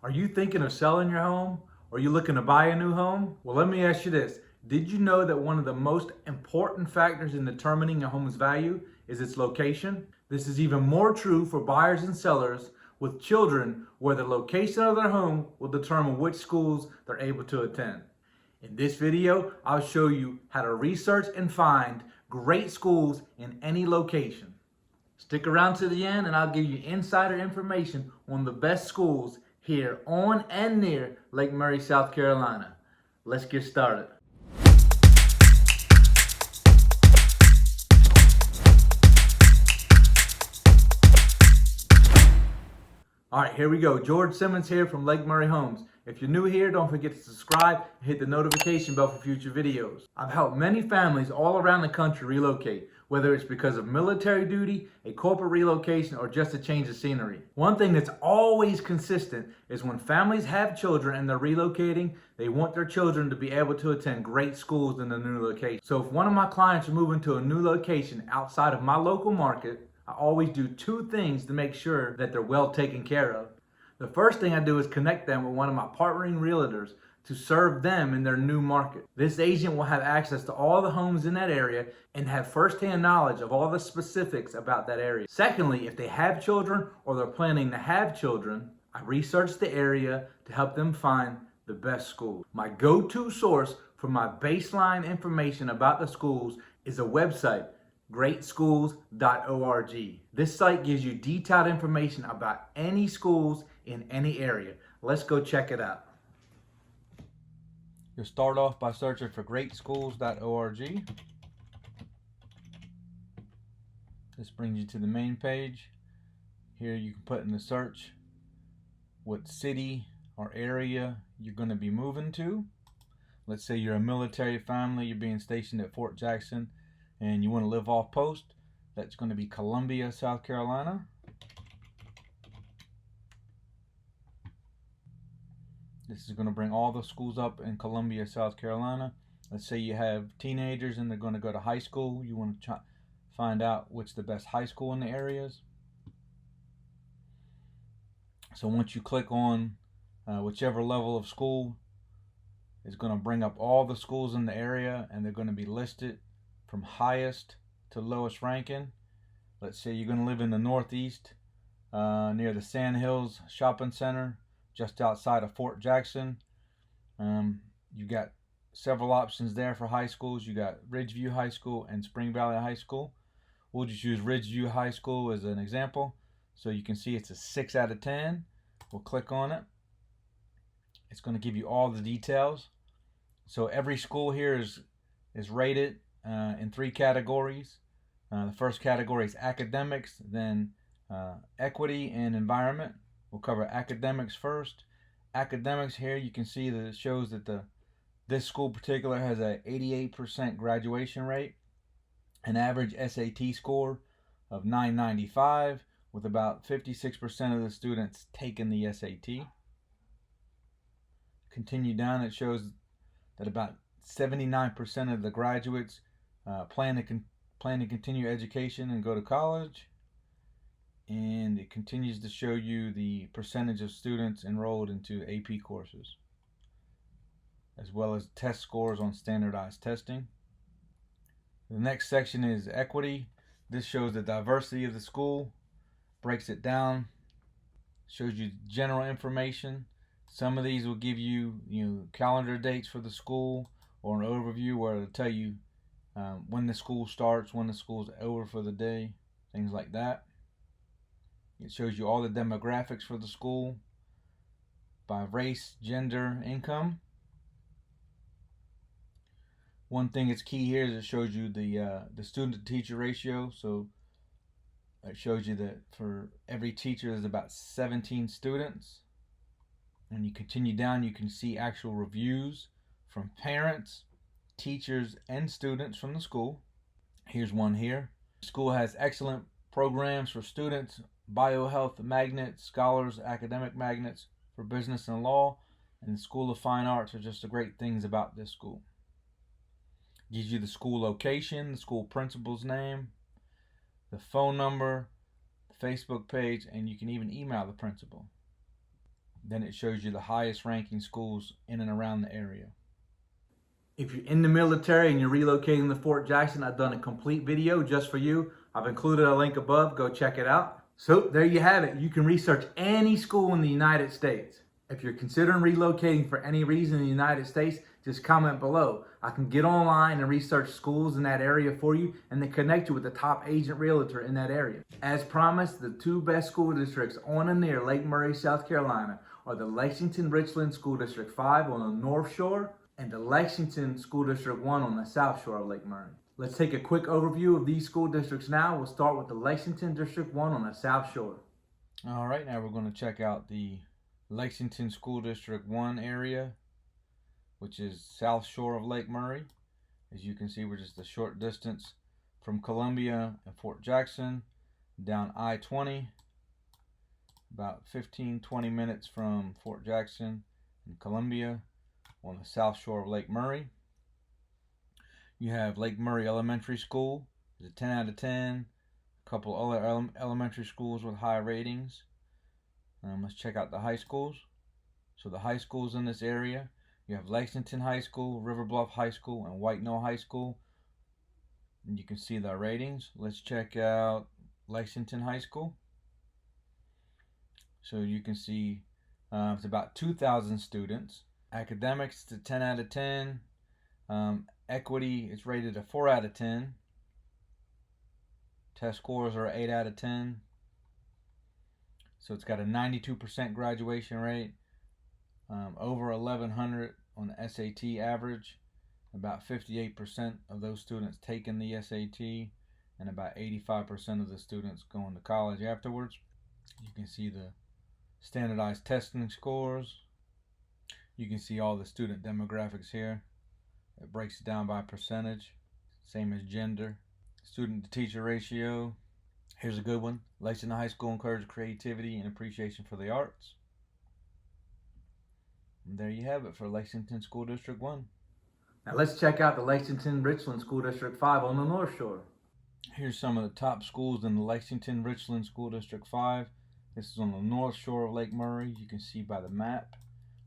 Are you thinking of selling your home? Or are you looking to buy a new home? Well, let me ask you this. Did you know that one of the most important factors in determining a home's value is its location? This is even more true for buyers and sellers with children, where the location of their home will determine which schools they're able to attend. In this video, I'll show you how to research and find great schools in any location. Stick around to the end and I'll give you insider information on the best schools here on and near Lake Murray, South Carolina. Let's get started. All right, here we go. George Simmons here from Lake Murray Homes. If you're new here, don't forget to subscribe and hit the notification bell for future videos. I've helped many families all around the country relocate, whether it's because of military duty, a corporate relocation, or just a change of scenery. One thing that's always consistent is when families have children and they're relocating, they want their children to be able to attend great schools in the new location. So if one of my clients are moving to a new location outside of my local market, I always do two things to make sure that they're well taken care of. The first thing I do is connect them with one of my partnering realtors to serve them in their new market. This agent will have access to all the homes in that area and have firsthand knowledge of all the specifics about that area. Secondly, if they have children or they're planning to have children, I research the area to help them find the best schools. My go-to source for my baseline information about the schools is a website, greatschools.org. This site gives you detailed information about any schools in any area. Let's go check it out. You'll start off by searching for greatschools.org. This brings you to the main page. Here you can put in the search what city or area you're going to be moving to. Let's say you're a military family, you're being stationed at Fort Jackson, and you want to live off post. That's going to be Columbia, South Carolina. This is going to bring all the schools up in Columbia, South Carolina. Let's say you have teenagers and they're going to go to high school. You want to find out what's the best high school in the areas. So once you click on whichever level of school, it's going to bring up all the schools in the area, and they're going to be listed from highest to lowest ranking. Let's say you're going to live in the Northeast near the Sand Hills Shopping Center, just outside of Fort Jackson. You got several options there for high schools. You got Ridgeview High School and Spring Valley High School. We'll just use Ridgeview High School as an example. So you can see it's a 6 out of 10. We'll click on it. It's going to give you all the details. So every school here is rated in 3 categories. The first category is academics, then equity and environment. We'll cover academics first. Academics here, you can see that it shows that this school particular has a 88% graduation rate, an average SAT score of 995, with about 56% of the students taking the SAT. Continue down, it shows that about 79% of the graduates plan to continue education and go to college. And it continues to show you the percentage of students enrolled into AP courses, as well as test scores on standardized testing. The next section is equity. This shows the diversity of the school, breaks it down, shows you general information. Some of these will give you, calendar dates for the school, or an overview where it'll tell you when the school starts, when the school's over for the day, things like that. It shows you all the demographics for the school by race, gender, income. One thing that's key here is it shows you the student-to-teacher ratio. So it shows you that for every teacher there's about 17 students. And you continue down, you can see actual reviews from parents, teachers, and students from the school. Here's one here. The school has excellent programs for students, biohealth magnets, scholars, academic magnets for business and law, and the School of Fine Arts are just the great things about this school. It gives you the school location, the school principal's name, the phone number, the Facebook page, and you can even email the principal. Then it shows you the highest ranking schools in and around the area. If you're in the military and you're relocating to Fort Jackson, I've done a complete video just for you. I've included a link above. Go check it out. So there you have it. You can research any school in the United States. If you're considering relocating for any reason in the United States, just comment below. I can get online and research schools in that area for you and then connect you with the top agent realtor in that area. As promised, the two best school districts on and near Lake Murray, South Carolina are the Lexington Richland School District 5 on the North Shore and the Lexington School District 1 on the South Shore of Lake Murray. Let's take a quick overview of these school districts now. We'll start with the Lexington District 1 on the South Shore. All right, now we're going to check out the Lexington School District 1 area, which is South Shore of Lake Murray. As you can see, we're just a short distance from Columbia and Fort Jackson, down I-20, about 15-20 minutes from Fort Jackson and Columbia on the South Shore of Lake Murray. You have Lake Murray Elementary School. It's a 10 out of 10. A couple other elementary schools with high ratings. Let's check out the high schools. So the high schools in this area, you have Lexington High School, River Bluff High School, and White Knoll High School. And you can see the ratings. Let's check out Lexington High School. So you can see it's about 2,000 students. Academics, it's a 10 out of 10. Equity is rated a 4 out of 10. Test scores are 8 out of 10. So it's got a 92% graduation rate, over 1,100 on the SAT average. About 58% of those students taking the SAT, and about 85% of the students going to college afterwards. You can see the standardized testing scores. You can see all the student demographics here. It breaks it down by percentage, same as gender. Student to teacher ratio. Here's a good one. Lexington High School encourages creativity and appreciation for the arts. And there you have it for Lexington School District 1. Now let's check out the Lexington Richland School District 5 on the North Shore. Here's some of the top schools in the Lexington Richland School District 5. This is on the North Shore of Lake Murray. You can see by the map.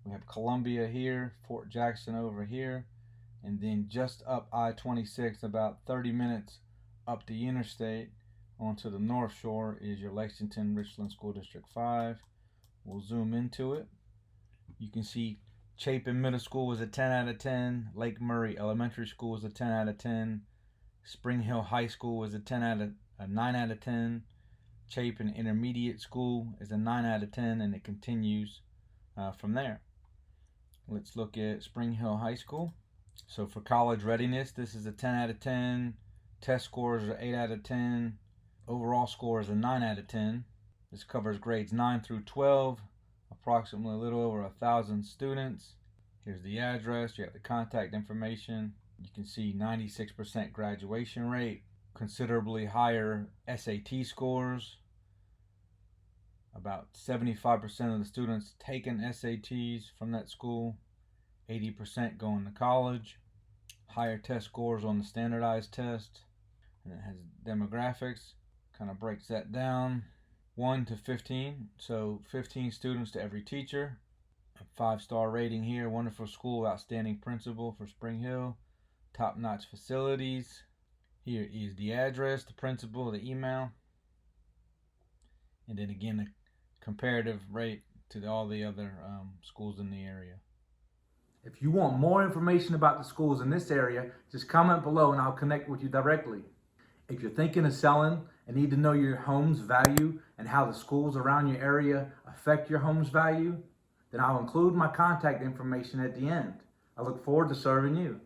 We have Columbia here, Fort Jackson over here, and then just up I-26, about 30 minutes up the interstate onto the North Shore is your Lexington Richland School District 5. We'll zoom into it. You can see Chapin Middle School was a 10 out of 10. Lake Murray Elementary School was a 10 out of 10. Spring Hill High School was a 9 out of 10. Chapin Intermediate School is a 9 out of 10, and it continues from there. Let's look at Spring Hill High School. So for college readiness, this is a 10 out of 10. Test scores are 8 out of 10. Overall score is a 9 out of 10. This covers grades 9 through 12, approximately a little over 1,000 students. Here's the address. You have the contact information. You can see 96% graduation rate, considerably higher SAT scores. About 75% of the students taking SATs from that school. 80% going to college. Higher test scores on the standardized test. And it has demographics. Kind of breaks that down. 1 to 15. So 15 students to every teacher. A 5-star rating here. Wonderful school. Outstanding principal for Spring Hill. Top-notch facilities. Here is the address, the principal, the email. And then again, the comparative rate to all the other schools in the area. If you want more information about the schools in this area, just comment below and I'll connect with you directly. If you're thinking of selling and need to know your home's value and how the schools around your area affect your home's value, then I'll include my contact information at the end. I look forward to serving you.